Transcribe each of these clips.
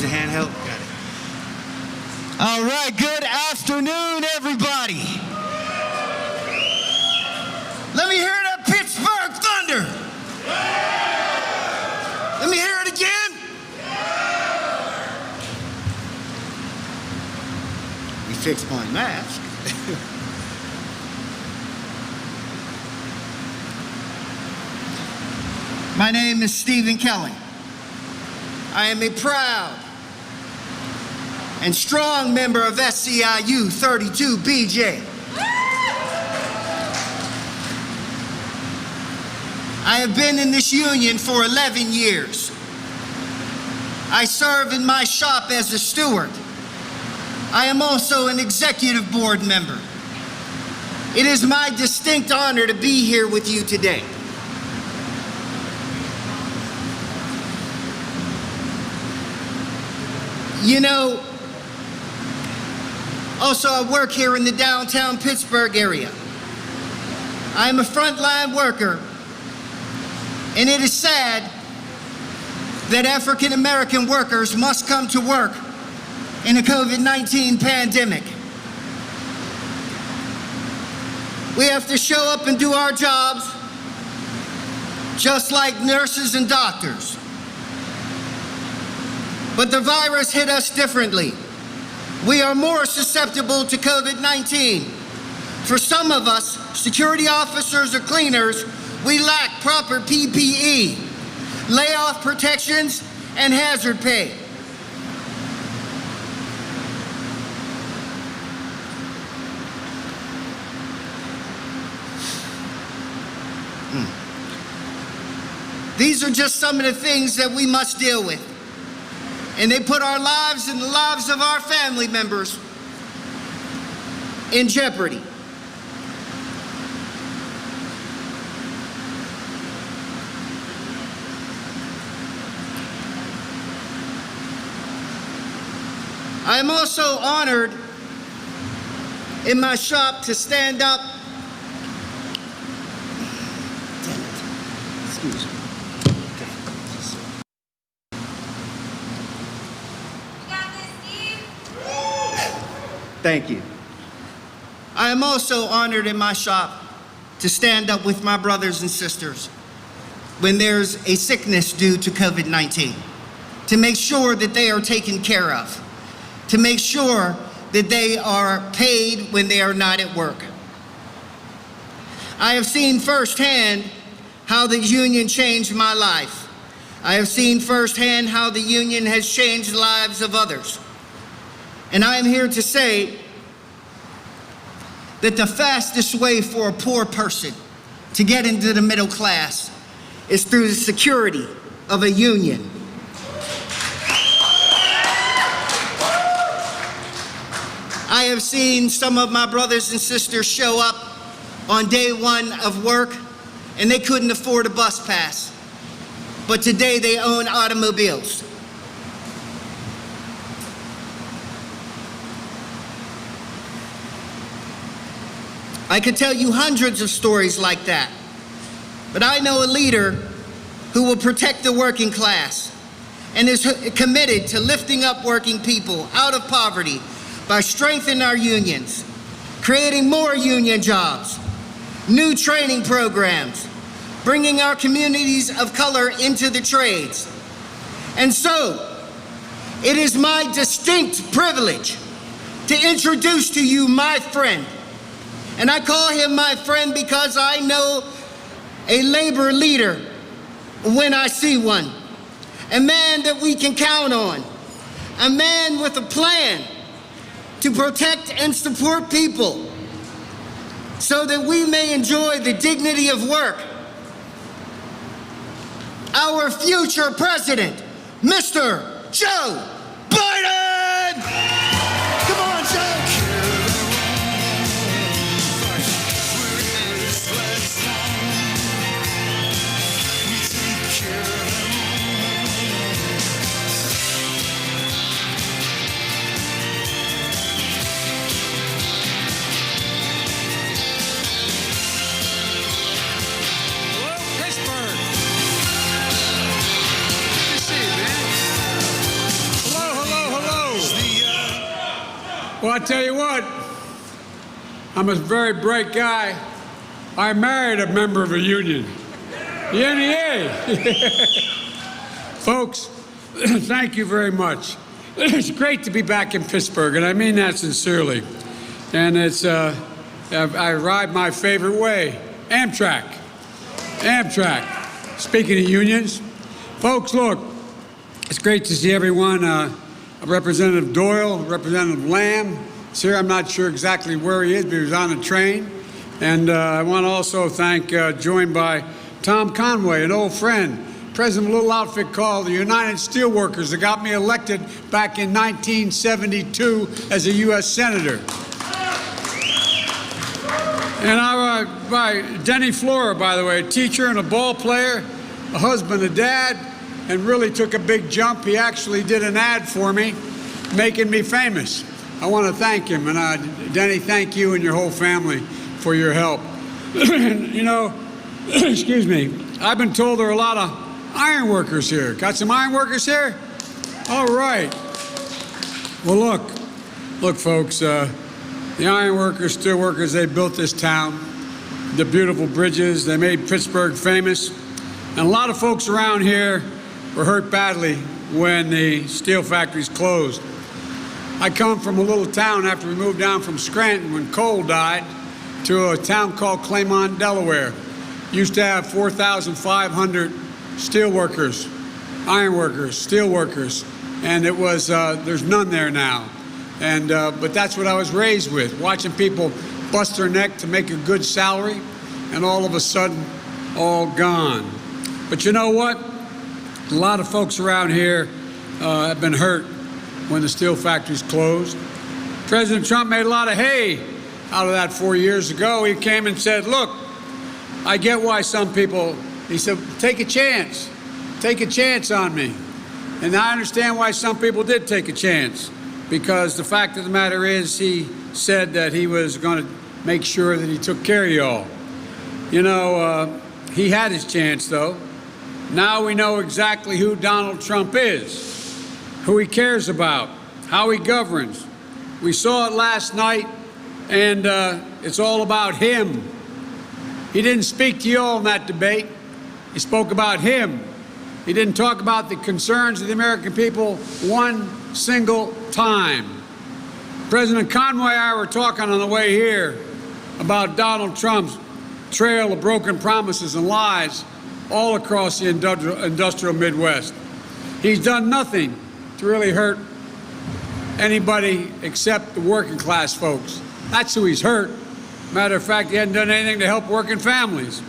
use the handheld. Got it. All right, good afternoon, everybody. Let me hear that Pittsburgh Thunder. Let me hear it again. We fixed my mask. My name is Stephen Kelly. I am a proud and strong member of SCIU 32BJ. I have been in this union for 11 years. I serve in my shop as a steward. I am also an executive board member. It is my distinct honor to be here with you today. You know, also I work here in the downtown Pittsburgh area. I am a frontline worker, and it is sad that African American workers must come to work in a COVID-19 pandemic. We have to show up and do our jobs just like nurses and doctors. But the virus hit us differently. We are more susceptible to COVID-19. For some of us, security officers or cleaners, we lack proper PPE, layoff protections, and hazard pay. These are just some of the things that we must deal with. And they put our lives and the lives of our family members in jeopardy. I am also honored in my shop to stand up. Damn it. Excuse me. Thank you. I am also honored in my shop to stand up with my brothers and sisters when there's a sickness due to COVID-19, to make sure that they are taken care of, to make sure that they are paid when they are not at work. I have seen firsthand how the union changed my life. I have seen firsthand how the union has changed the lives of others. And I am here to say that the fastest way for a poor person to get into the middle class is through the security of a union. I have seen some of my brothers and sisters show up on day one of work and they couldn't afford a bus pass, but today they own automobiles. I could tell you hundreds of stories like that, but I know a leader who will protect the working class and is committed to lifting up working people out of poverty by strengthening our unions, creating more union jobs, new training programs, bringing our communities of color into the trades. And so, it is my distinct privilege to introduce to you my friend. And I call him my friend because I know a labor leader when I see one. A man that we can count on. A man with a plan to protect and support people so that we may enjoy the dignity of work. Our future president, Mr. Joe Biden! Come on, Joe! Pittsburgh. Good to see you, man. Aloha. Well, I tell you what, I'm a very bright guy. I married a member of a union, the NEA. Folks, thank you very much. It's great to be back in Pittsburgh, and I mean that sincerely. And it's, I ride my favorite way, Amtrak. Amtrak. Speaking of unions, folks, look, it's great to see everyone. Representative Doyle, Representative Lamb is here. I'm not sure exactly where he is, but he was on a train. And I want to also thank, joined by Tom Conway, an old friend, president of a little outfit called the United Steelworkers that got me elected back in 1972 as a U.S. Senator. And by Denny Flora, by the way, a teacher and a ball player, a husband, a dad, and really took a big jump. He actually did an ad for me, making me famous. I want to thank him. And Denny, thank you and your whole family for your help. You know, excuse me, I've been told there are a lot of iron workers here. Got some iron workers here? All right. Well, look, folks, the iron workers, steel workers, they built this town, the beautiful bridges, they made Pittsburgh famous. And a lot of folks around here were hurt badly when the steel factories closed. I come from a little town after we moved down from Scranton when coal died to a town called Claymont, Delaware. Used to have 4,500 steel workers, iron workers, steel workers, and it was, there's none there now. And, but that's what I was raised with, watching people bust their neck to make a good salary, and all of a sudden, all gone. But you know what? A lot of folks around here have been hurt when the steel factories closed. President Trump made a lot of hay out of that 4 years ago. He came and said, look, I get why some people, he said, take a chance on me. And I understand why some people did take a chance, because the fact of the matter is he said that he was going to make sure that he took care of you all. You know, he had his chance, though. Now we know exactly who Donald Trump is, who he cares about, how he governs. We saw it last night, and it's all about him. He didn't speak to you all in that debate. He spoke about him. He didn't talk about the concerns of the American people one single time. President Conway and I were talking on the way here about Donald Trump's trail of broken promises and lies all across the industrial Midwest. He's done nothing to really hurt anybody except the working class folks. That's who he's hurt. Matter of fact, he hasn't done anything to help working families.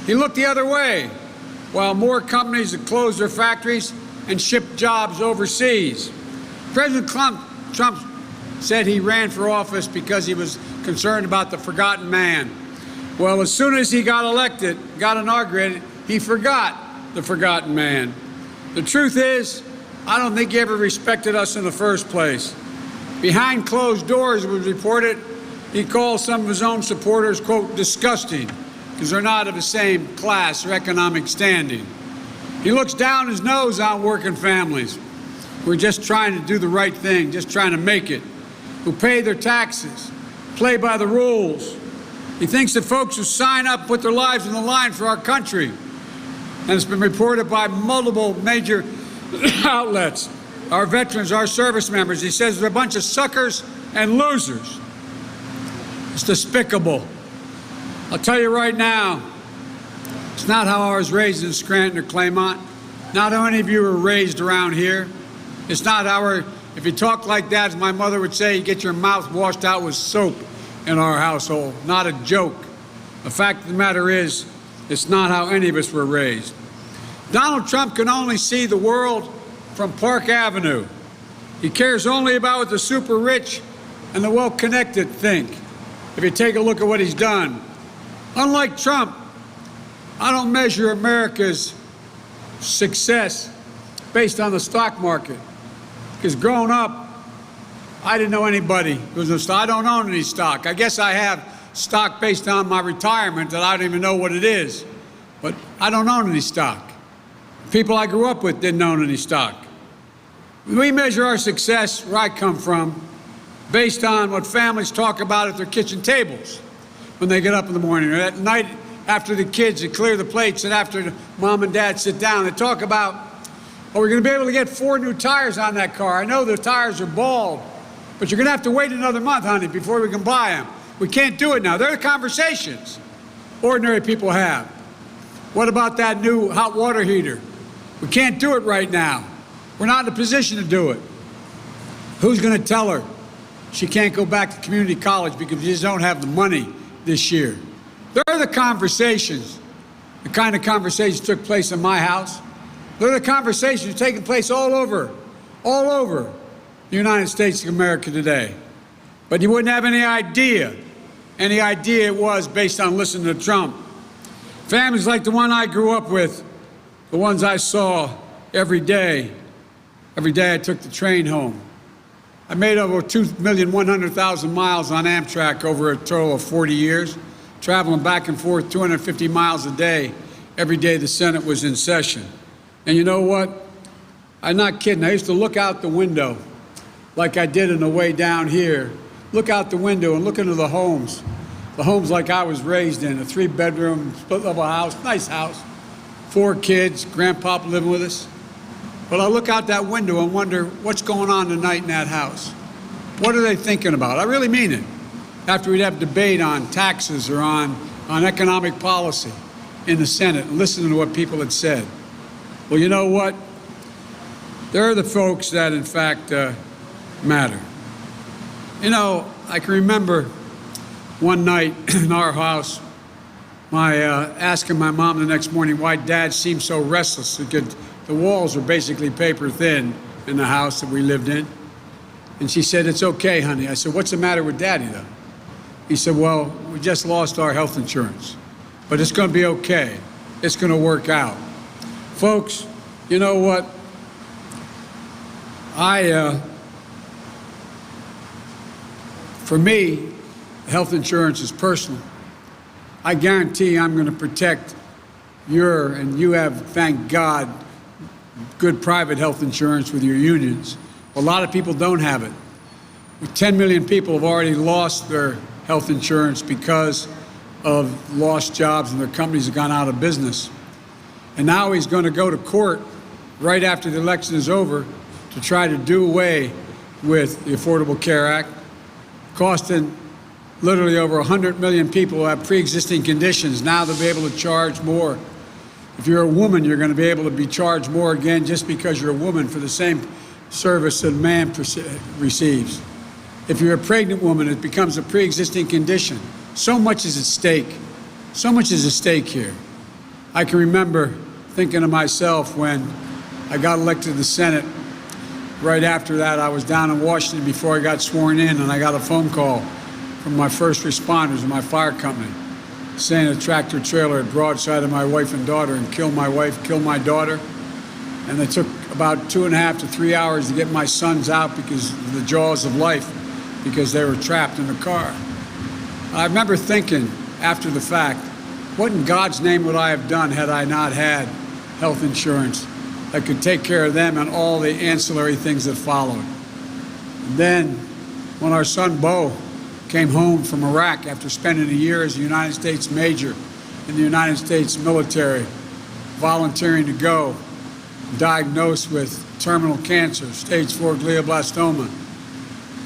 He looked the other way while more companies have closed their factories and shipped jobs overseas. President Trump said he ran for office because he was concerned about the forgotten man. Well, as soon as he got elected, got inaugurated, he forgot the forgotten man. The truth is, I don't think he ever respected us in the first place. Behind closed doors, it was reported, he called some of his own supporters, quote, disgusting, because they're not of the same class or economic standing. He looks down his nose on working families who are just trying to do the right thing, just trying to make it, who pay their taxes, play by the rules. He thinks that folks who sign up put their lives on the line for our country. And it's been reported by multiple major outlets, our veterans, our service members. He says they're a bunch of suckers and losers. It's despicable. I'll tell you right now, it's not how I was raised in Scranton or Claymont. Not how any of you were raised around here. It's not how if you talk like that, as my mother would say, you get your mouth washed out with soap in our household. Not a joke. The fact of the matter is, it's not how any of us were raised. Donald Trump can only see the world from Park Avenue. He cares only about what the super rich and the well-connected think. If you take a look at what he's done. Unlike Trump, I don't measure America's success based on the stock market. Because growing up, I didn't know anybody who was in stock. I don't own any stock. I guess I have stock based on my retirement that I don't even know what it is. But I don't own any stock. People I grew up with didn't own any stock. We measure our success where I come from based on what families talk about at their kitchen tables when they get up in the morning, or at night after the kids clear the plates, and after mom and dad sit down. They talk about, oh, we're going to be able to get 4 new tires on that car. I know the tires are bald, but you're going to have to wait another month, honey, before we can buy them. We can't do it now. They're the conversations ordinary people have. What about that new hot water heater? We can't do it right now. We're not in a position to do it. Who's going to tell her she can't go back to community college because we just don't have the money this year? They're the conversations, the kind of conversations took place in my house. They're the conversations taking place all over the United States of America today. But you wouldn't have any idea it was based on listening to Trump. Families like the one I grew up with, the ones I saw every day I took the train home. I made over 2,100,000 miles on Amtrak over a total of 40 years, traveling back and forth 250 miles a day every day the Senate was in session. And you know what? I'm not kidding. I used to look out the window like I did on the way down here. Look out the window and look into the homes like I was raised in, a 3-bedroom, split-level house, nice house, 4 kids, grandpop living with us. But I look out that window and wonder what's going on tonight in that house. What are they thinking about? I really mean it. After we'd have debate on taxes or on economic policy in the Senate and listening to what people had said. Well, you know what? They're the folks that, in fact, matter. You know, I can remember one night in our house, asking my mom the next morning why Dad seemed so restless. The walls were basically paper thin in the house that we lived in. And she said, "It's okay, honey." I said, "What's the matter with Daddy, though?" He said, "Well, we just lost our health insurance, but it's going to be okay. It's going to work out." Folks, you know what? For me, health insurance is personal. I guarantee I'm going to protect and you have, thank God, good private health insurance with your unions. A lot of people don't have it. 10 million people have already lost their health insurance because of lost jobs and their companies have gone out of business. And now he's going to go to court right after the election is over to try to do away with the Affordable Care Act, costing literally over 100 million people who have pre-existing conditions. Now they'll be able to charge more. If you're a woman, you're going to be able to be charged more again just because you're a woman for the same service that a man receives. If you're a pregnant woman, it becomes a pre-existing condition. So much is at stake. So much is at stake here. I can remember thinking to myself when I got elected to the Senate, right after that, I was down in Washington before I got sworn in, and I got a phone call from my first responders in my fire company saying a tractor trailer had broadsided my wife and daughter and killed my wife, killed my daughter. And it took about 2.5 to 3 hours to get my sons out because of the jaws of life, because they were trapped in the car. I remember thinking after the fact, what in God's name would I have done had I not had health insurance that could take care of them and all the ancillary things that followed? And then when our son Bo came home from Iraq after spending a year as a United States major in the United States military, volunteering to go, diagnosed with terminal cancer, stage 4 glioblastoma.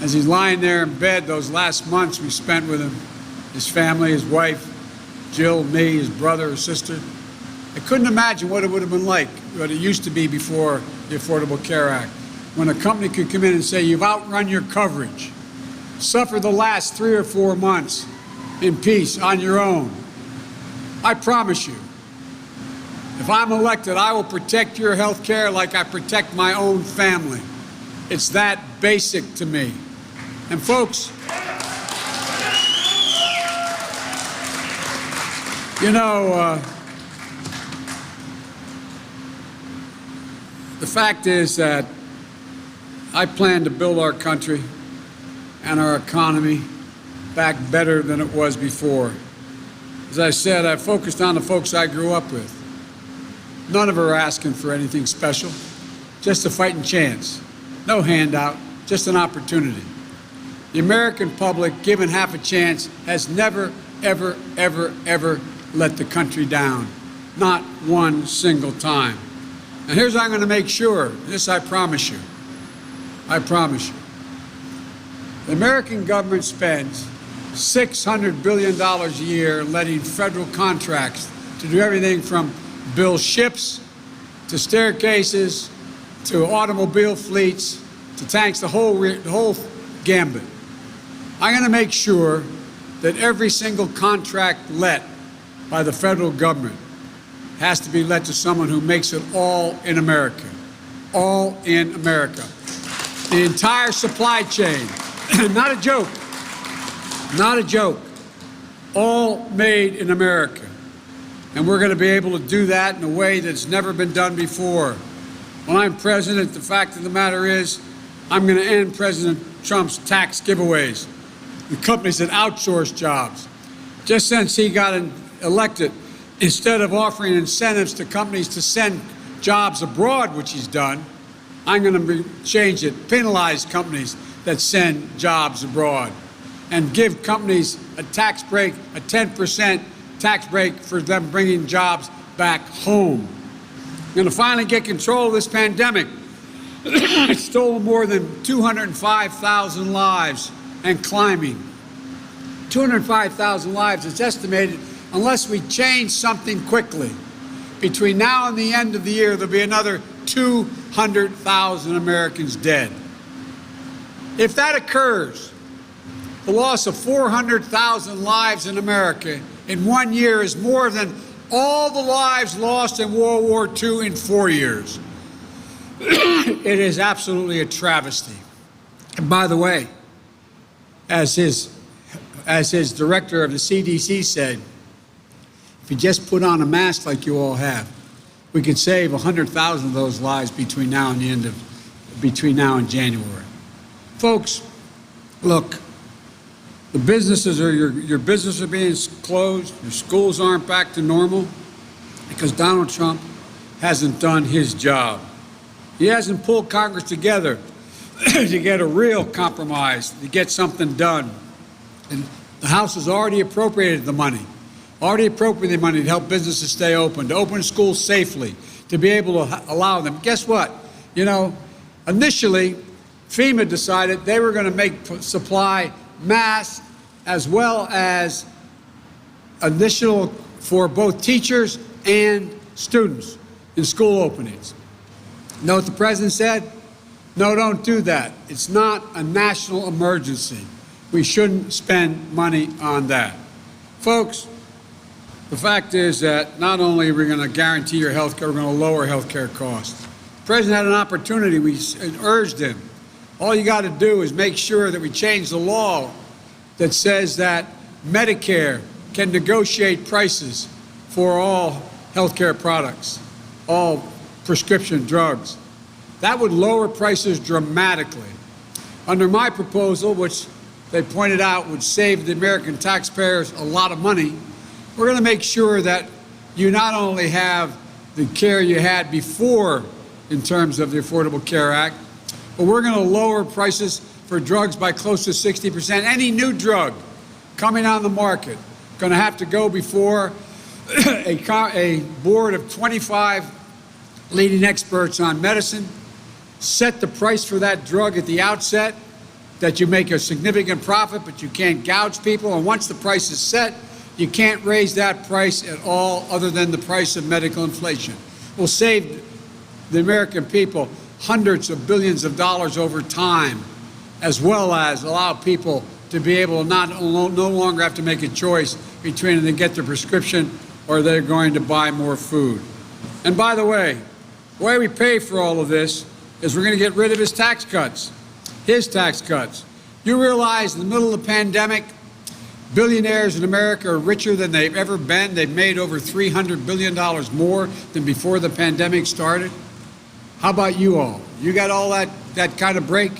As he's lying there in bed, those last months we spent with him, his family, his wife, Jill, me, his brother, his sister, I couldn't imagine what it would have been like, what it used to be before the Affordable Care Act, when a company could come in and say, "You've outrun your coverage. Suffer the last 3 or 4 months in peace on your own. I promise you, if I'm elected, I will protect your health care like I protect my own family." It's that basic to me. And folks, you know, the fact is that I plan to build our country and our economy back better than it was before. As I said, I focused on the folks I grew up with. None of them are asking for anything special, just a fighting chance. No handout, just an opportunity. the American public, given half a chance, has never, ever, ever, ever let the country down. Not one single time. And here's how I'm going to make sure. This I promise you. I promise you. The American government spends $600 billion a year letting federal contracts to do everything from build ships to staircases to automobile fleets to tanks, the whole gambit. I'm going to make sure that every single contract let by the federal government has to be let to someone who makes it all in America. All in America. The entire supply chain. Not a joke. Not a joke. All made in America. And we're going to be able to do that in a way that's never been done before. When I'm president, the fact of the matter is, I'm going to end President Trump's tax giveaways. The companies that outsource jobs. Just since he got elected, instead of offering incentives to companies to send jobs abroad, which he's done, I'm going to change it, penalize companies that send jobs abroad, and give companies a tax break, a 10% tax break for them bringing jobs back home. I'm going to finally get control of this pandemic. It's stolen more than 205,000 lives and climbing. 205,000 lives, it's estimated, unless we change something quickly. Between now and the end of the year, there'll be another 200,000 Americans dead. If that occurs, the loss of 400,000 lives in America in 1 year is more than all the lives lost in World War II in 4 years. It is absolutely a travesty. And by the way, as his director of the CDC said, if you just put on a mask like you all have, we could save 100,000 of those lives between now and January. Folks, look, the businesses your businesses are being closed, your schools aren't back to normal because Donald Trump hasn't done his job. He hasn't pulled Congress together to get a real compromise, to get something done. And the House has already appropriated the money to help businesses stay open, to open schools safely, to be able to allow them. Guess what? You know, initially, FEMA decided they were going to supply masks as well as additional for both teachers and students in school openings. Know what the president said? No, don't do that. It's not a national emergency. We shouldn't spend money on that. Folks, the fact is that not only are we going to guarantee your health care, we're going to lower health care costs. The president had an opportunity. We urged him. All you got to do is make sure that we change the law that says that Medicare can negotiate prices for all health care products, all prescription drugs. That would lower prices dramatically. Under my proposal, which they pointed out would save the American taxpayers a lot of money, we're going to make sure that you not only have the care you had before in terms of the Affordable Care Act, but we're going to lower prices for drugs by close to 60%. Any new drug coming on the market going to have to go before a board of 25 leading experts on medicine, set the price for that drug at the outset, that you make a significant profit, but you can't gouge people. And once the price is set, you can't raise that price at all other than the price of medical inflation. We'll save the American people hundreds of billions of dollars over time, as well as allow people to be able to no longer have to make a choice between them to get their prescription or they're going to buy more food. And by the way we pay for all of this is we're going to get rid of his tax cuts. You realize in the middle of the pandemic, billionaires in America are richer than they've ever been. They've made over $300 billion more than before the pandemic started. How about you all? You got all that kind of break?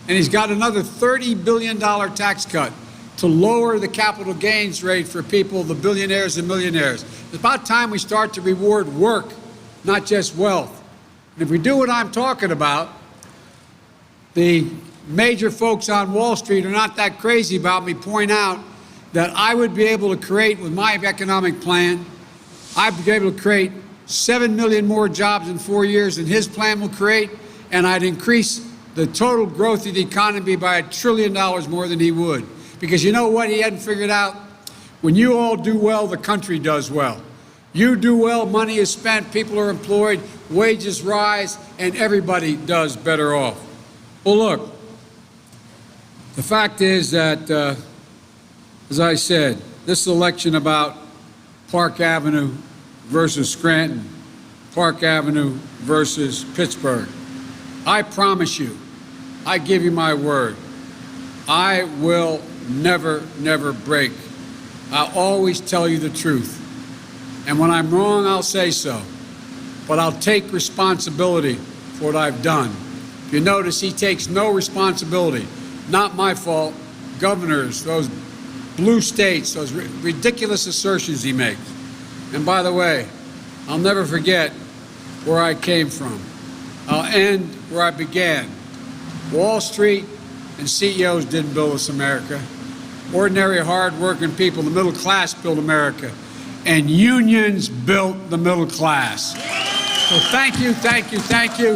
And he's got another $30 billion tax cut to lower the capital gains rate for people, the billionaires and millionaires. It's about time we start to reward work, not just wealth. And if we do what I'm talking about, the major folks on Wall Street are not that crazy about me, point out that I would be able to create, with my economic plan, I'd be able to create 7 million more jobs in 4 years than his plan will create, and I'd increase the total growth of the economy by $1 trillion more than he would. Because you know what he hadn't figured out? When you all do well, the country does well. You do well, money is spent, people are employed, wages rise, and everybody does better off. Well, look, the fact is that, as I said, this election about Park Avenue versus Scranton, Park Avenue versus Pittsburgh. I promise you, I give you my word, I will never, never break. I'll always tell you the truth. And when I'm wrong, I'll say so. But I'll take responsibility for what I've done. If you notice, he takes no responsibility. Not my fault. Governors, those blue states, those ridiculous assertions he makes. And by the way, I'll never forget where I came from. I'll end where I began. Wall Street and CEOs didn't build this America. Ordinary, hard-working people, the middle class, built America. And unions built the middle class. So thank you, thank you, thank you.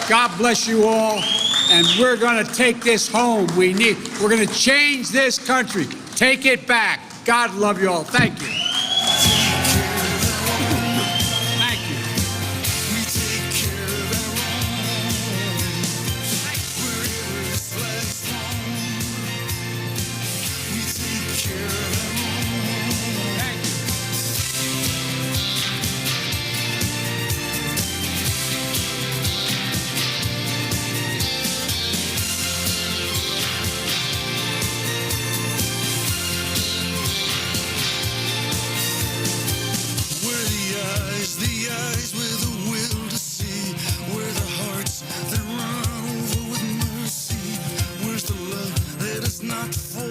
God bless you all. And we're going to take this home. We're going to change this country. Take it back. God love you all. Thank you. Not for